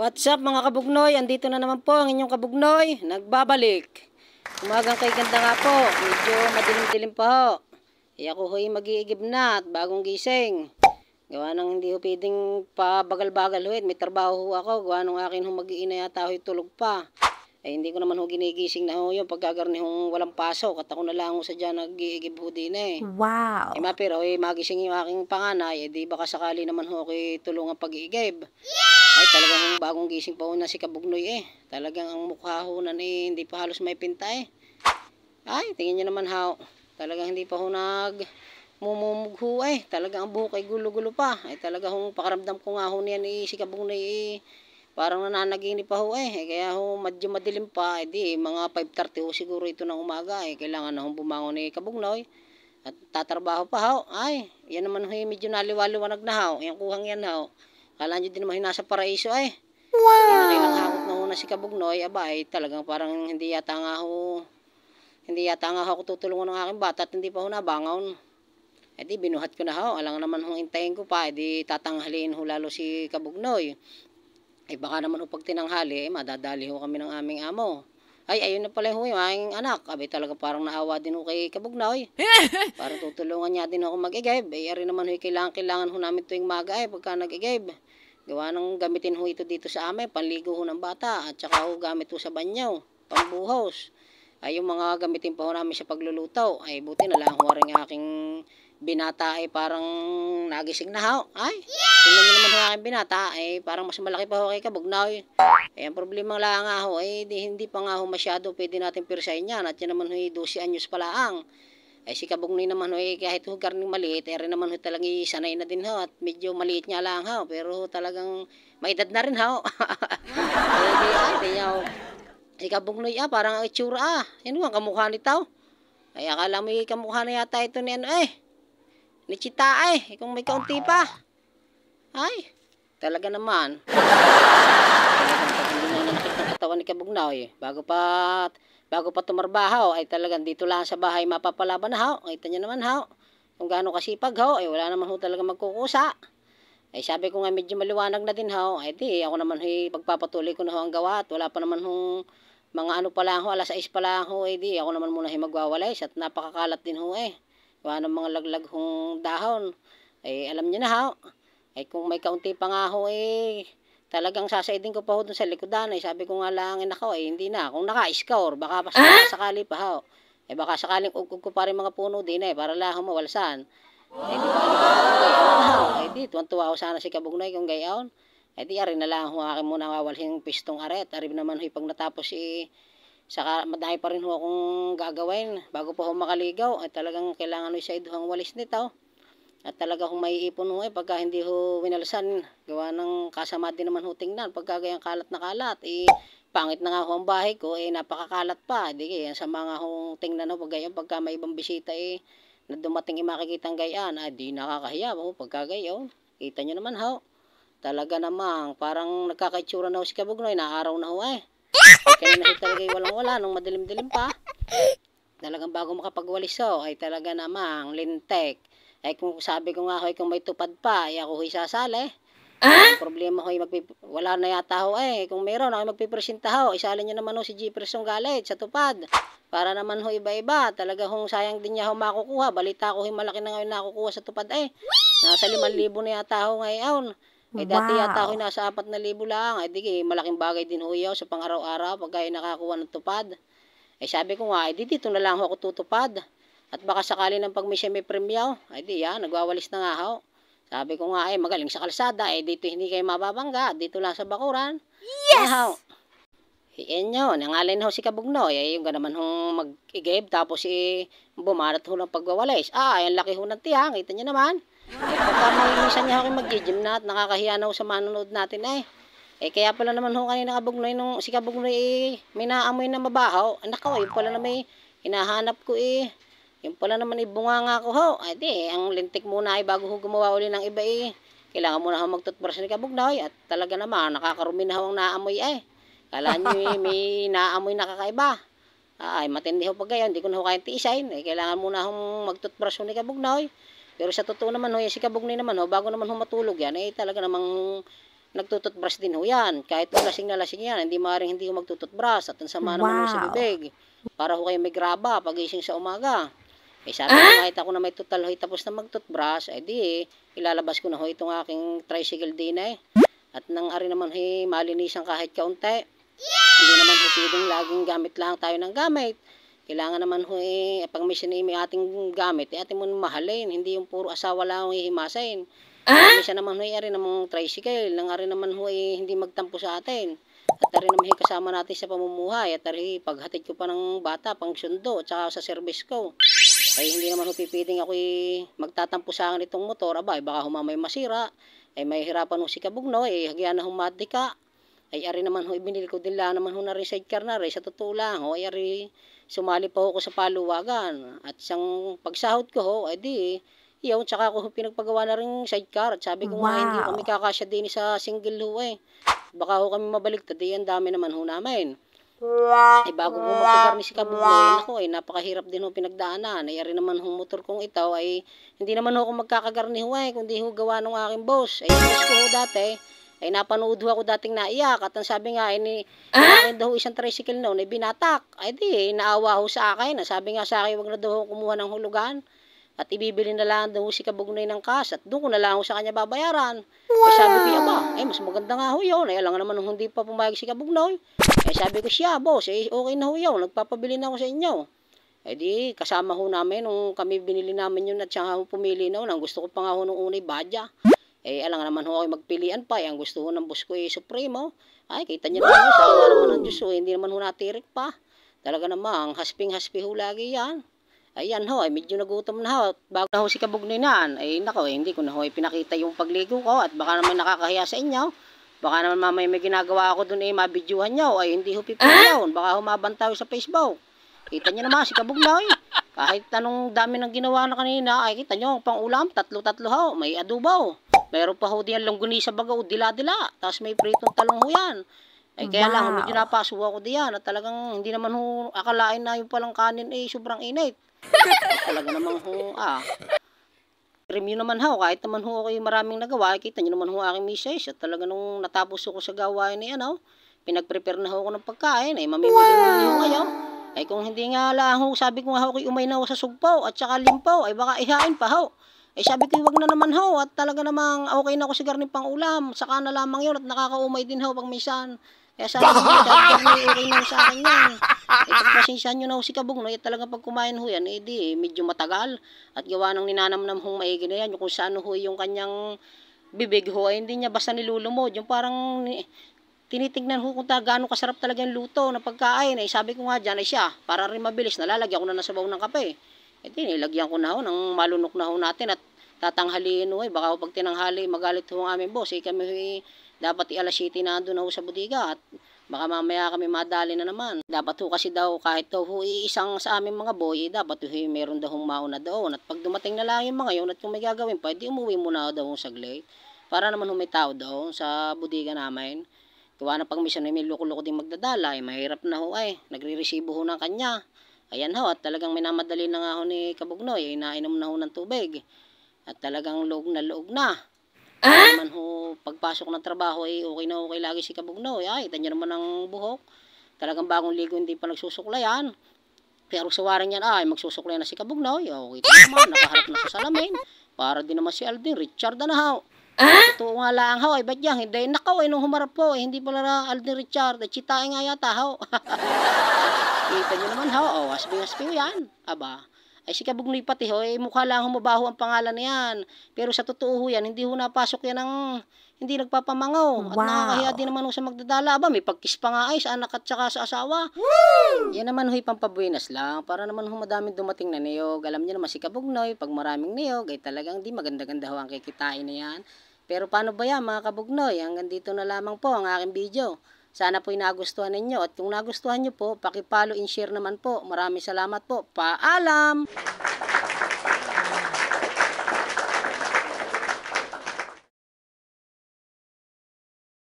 What's up mga kabugnoy? Andito na naman po ang inyong kabugnoy. Nagbabalik. Umagang kay ganda nga po. Medyo madilim-dilim pa ho. Ako ho'y mag-iigib na at bagong gising. Gawa nang hindi ho pwedeng pa bagal-bagal ho. May trabaho ho ako. Gawa nang akin ho mag-iina yata ho'y tulog pa. Hindi ko naman ho ginigising na ho yun. Pagkagarni hong walang pasok. At ako na lang ho sa dyan nag-iigib ho din eh. Wow! Mapiro magising yung aking panganay. Di baka sakali naman ho ako'y tulungan pag-iigib. Ay talagang bagong gising pa ho na si Kabugnoy eh. Talagang ang mukha ho na hindi pa halos may pinta eh. Ay tingin nyo naman ho. Talagang hindi pa ho mumugho eh. Talagang ang buhok ay gulo-gulo pa. Ay talaga hong pakaramdam ko nga ho niyan eh, si Kabugnoy eh. Parang nananaginip pa ho eh. Kaya ho medyo madilim pa. Di mga 5:30 ho siguro ito ng umaga eh. Kailangan na hong bumangon ni Kabugnoy. At tatrabaho pa ho. Ay yan naman ho medyo naliwaliwanag na ho. Yung kuhang yan ho. Kala nyo din naman nasa paraiso eh. Wow! Kailang hakot na ho na si Kabugnoy. Aba ay talagang parang hindi yata nga ho ako tutulungan ng aking bata at hindi pa ho nabangon. Di binuhat ko na ho. Alang naman hong intayin ko pa. Di tatanghalin ho lalo si Kabugnoy. Baka naman ho pag tinanghali madadali ho kami ng aming amo. Ay ayun na pala ho yung aking anak. Abay talaga parang naawa din ho kay Kabugnoy. Para tutulungan niya din ako mag-igib. Ari naman ho kailangan ho namin tuwing maga pagka nag-igib. Gawa ng gamitin ho ito dito sa amin, panligo ho ng bata, at saka ho gamit ho sa banyaw, pambuhos. Ay yung mga gamitin pa ho namin sa pagluluto. Ay buti na lang ho rin aking binata ay parang nagising na ho. Ay, tingnan nyo naman ho aking binata ay parang mas malaki pa ho kay Kabugnoy. Ay ang problema lang nga ho ay hindi pa nga ho masyado pwede natin pirsahin yan. At yan naman ho 12 anyos pa lang. Ay si Kabugnoy naman ho kahit ho karning maliit rin naman ho talagang sanay na din ho at medyo maliit niya lang ho pero talagang may edad na rin ho. Di niya ho si Kabugnoy parang itsura yan ho ang kamukha nito. Ay akala mo yung kamukha na yata ito ni ni Chita kung may kaunti pa. Ay talaga naman talagang ng katawan ni Kabugnoy bago pa tumarbaho ay talagang dito lang sa bahay mapapalaban na ho. Kita nyo naman ho kung gaano kasipag ho wala naman ho talaga magkukusa. Sabi ko nga medyo maliwanag na din ho. Di ako naman ho pagpapatuloy ko na ho ang gawa at wala pa naman ho mga ano pa lang ho, alas 6 pa lang ho. Di ako naman muna magwawalis at napakakalat din ho gawa ng mga laglag hong dahon. Alam nyo na ho kung may kaunti pa nga ho talagang sasaidin ko pa ho dun sa likodan. Sabi ko nga lang nako hindi na. Kung naka-score, baka sakali pa ho. Baka sakaling ugug ko pa rin mga puno din para lang ho mawalsan. Di ba di tuwan-tuwa ako sana si Kabugnoy kung gayon. Di ari na lang ho akin muna wawalhin pistong aret. Ari naman ho pag natapos saka madami pa rin ho akong gagawin bago pa ho makaligaw. Talagang kailangan ho sa iduhang walis nito. At talaga kung maiipon ho pagka hindi ho winalsan, gawa ng kasama din naman ho tingnan. Pagka gayang kalat na kalat, pangit na nga ho ang bahay ko, napakakalat pa. Di kaya sa mga hong tingnan ho pagka may ibang bisita na dumating makikitang gayaan, di nakakahiya ho pagka gayon. Kita nyo naman ho. Talaga namang parang nagkakaitsura na ho si Kabugnoy, na araw na ho kaya na ho talaga walang-wala nung madilim-dilim pa. Talagang bago makapagwalis ho, ay talaga namang lintek. Kung sabi ko nga ho, kung may tupad pa, ako ho'y sasali. Ang problema ho, wala na yata ho kung meron, ako magpipresenta ho. Isalin nyo naman ho si Jefferson Galit sa tupad. Para naman ho iba-iba. Talaga hong sayang din niya ho makukuha. Balita ko malaki na ngayon nakukuha sa tupad Nasa 5,000 na yata ho ngayon. Dati yata ho nasa 4,000 lang. Di malaking bagay din ho yaw sa pang-araw-araw pag nakakuha ng tupad. Sabi ko nga, dito na lang ho ako tutupad. At baka sakali ng pag may premyaw, di nagwawalis na nga ho. Sabi ko nga magaling sa kalsada, dito hindi kayo mababangga, dito lang sa bakuran. Yes! Yan yun, nangalin ho si Kabugnoy, yung ganaman hong mag-igib, tapos bumarat ho ng pagwawalis. Ang laki ho ng tiyang, kita nyo naman. Pagka may minsan niya ho mag-gym na at nakakahiya na ho sa manonood natin kaya pala naman ho kanina Kabugnoy, nung si Kabugnoy may naamoy na mabahaw. Nako, yun pala na may hinahanap ko yung pala naman bunga nga ko ho. Ang lintik muna bago ho gumawa uli ng iba kailangan muna ho mag-toothbrush ni Kabugnoy. At talaga naman, nakakarumi na ho ang naamoy Kala nyo may naamoy na kakaiba. Matindi ho pag gayon, hindi ko na ho kayang tiisain. Kailangan muna ho mag-toothbrush ho ni Kabugnoy. Pero sa totoo naman ho, si Kabugnoy naman ho, bago naman ho matulog yan, talaga namang nagtututbrush din ho yan. Kahit lasing na lasing yan, hindi maaaring hindi ho magtututbrush at ang sama naman ho sa bibig. Para ho kayo may graba pagising sa umaga. Sabi ko kahit ako na may total ho tapos na magtutbrush, di ilalabas ko na ho itong aking tricycle din At nang ari naman ho malinisan kahit kaunti. Hindi naman ho pwedeng laging gamit lang tayo ng gamit. Kailangan naman ho pag may sinimi ating gamit, ating mo mahalin. Hindi yung puro asawa lang ang hihimasin. Minsan naman ho ari namang tricycle, nang ari naman ho hindi magtampo sa atin. At ari naman kasama natin sa pamumuhay. At ari paghatid ko pa ng bata, pang sundo, at saka sa service ko. Ay hindi naman ho pipiting ako magtatampo sa akin itong motor. Baka humamay masira. May hirapan ho si Kabugno. Hagyan na humadika. Ari naman ho ibinili ko din lang naman ho na rin sidecar na rin. Sa totoo lang ho, ari sumali pa ho ko sa paluwagan. At isang pagsahod ko ho, yun, tsaka ako pinagpagawa na rin sidecar. At sabi ko nga, hindi kami kakasya din sa single ho Baka ho kami mabaliktad, ang dami naman ho namin. Bago po magkagarni si Kabugno, napakahirap din ho pinagdaanan. Ari naman ho motor kong ito, hindi naman ho ako magkakagarni ho kundi ho gawa ng aking boss. Yung boss ko ho dati, napanood ho ako dating naiyak. At ang sabi nga, akin daw isang tricycle noon, binatak. Naawa ho sa akin. Sabi nga sa akin, wag na daw ho kumuha ng hulugan. At ibibili na lang daw si Kabugnoy ng cash. At doon ko na lang ho sa kanya babayaran. Sabi ko, mas maganda nga ho yun. Alam nga naman hindi pa pumayag si Kabugnoy. Sabi ko siya, boss, okay na ho yun. Nagpapabili na ako sa inyo. Kasama ho namin nung kami binili namin yun at siya ho pumili na ho. Nang gusto ko pa nga ho nung unay badya. Alam nga naman ho ako magpilian pa. Ang gusto ho ng boss ko Supremo. Kita niyo naman ho. Sawa naman ng Diyos ho. Hindi naman ho natirik pa. Talaga namang hasping-haspi ho lagi yan. Ayan ho, medyo nagutom na ho. Bago na ho si Kabugnoy naan, hindi ko na ho pinakita yung pagligo ko at baka naman nakakahiya sa inyo. Baka naman mamaya may ginagawa ako dun mabidyuhan nyo, hindi ho pipiliyon. Baka humabantaw sa Facebook. Kita nyo naman si Kabugnoy. Kahit anong dami ng ginawa na kanina, kita nyo, pang ulam, tatlo-tatlo ho, may adobo. Mayroon pa ho diyan longganisa bagaw, dila-dila. Tapos may pritong talong ho yan. Kaya lang, medyo napasuwa ko diyan at talagang hindi naman ho akalain na yung palang kanin sobrang init. Talaga naman ho, review naman ho, kahit naman ho okay maraming nagawa, kita nyo naman ho aking misis. At talaga nung natapos ako sa gawain pinag-prepare na ho ako ng pagkain, mamimili-mili ho ngayon. Kung hindi nga lang ho, sabi ko nga ho, umay na ho sa sugpo at saka limpo, baka ihain pa ho. Sabi ko, wag na naman ho, at talaga namang okay na ako sa garning pang ulam, saka na lamang yun at nakakaumay din ho pag minsan. Kaya sabi ko, may okay na sa akin yan. Pagpasensyahan nyo na ho si Kabugnoy, at talagang pag kumain ho yan, medyo matagal. At gawa ng ninanamnam hong maigi na yan, yung kung saan ho yung kanyang bibig ho, hindi niya basta nilulumod. Yung parang tinitignan ho kung gaano kasarap talaga yung luto na pagkain. Sabi ko nga dyan, siya, para rin mabilis, nalalagyan ko na nasabaw ng kape. Nilagyan ko na ho, nang malunok na ho natin at tatanghaliin ho. Baka pag tinanghali, magalit ho ang aming boss. Kami dapat alas 7 na doon ho sa budiga at baka mamaya kami madali na naman. Dapat ho kasi daw kahit daw ho isang sa aming mga boy, dapat ho meron daw hong mauna doon. At pag dumating na lang yung mga yun at kung may gagawin pa, umuwi muna daw ho saglit. Para naman ho may tao doon sa budiga namin. Gawa na pag minsan may loko-loko din magdadala, mahirap na ho nagre-resibo ho ng kanya. Ayan ho, at talagang minamadali na nga ho ni Kabugnoy, nainom na ho ng tubig. At talagang loog na. Naman ho, pagpasok ng trabaho okay na okay lagi si Kabugnoy. Kita nyo naman ang buhok. Talagang bagong ligo hindi pa nagsusuklayan. Pero sa waring yan, magsusuklayan na si Kabugnoy. Kita naman, nakaharap na sa salamin. Para din naman si Aldin, Richard na ho. Totoo nga lang ho, ba't yan? Hindi, nakaw nung humarap po, hindi pala na Aldin Richard. Chitae nga yata ho. Kita nyo naman ho, hasbing-hasbing yan. Aba. Si Kabugnoy pati ho, mukha lang humabaho ang pangalan na yan. Pero sa totoo ho yan, hindi ho napasok yan ng hindi nagpapamangaw. At nakakahiya din naman ho sa magdadala. May pagkiss pa nga sa anak at saka sa asawa. Yan naman ho, pampabuenas lang. Para naman ho madaming dumating na niyog. Alam niyo naman si Kabugnoy, pag maraming niyog, talagang di maganda-ganda ho ang kikitain na yan. Pero paano ba yan mga Kabugnoy? Hanggang dito na lamang po ang aking video. Sana po'y nagustuhan ninyo. At kung nagustuhan nyo po, paki-follow and share naman po. Maraming salamat po. Paalam!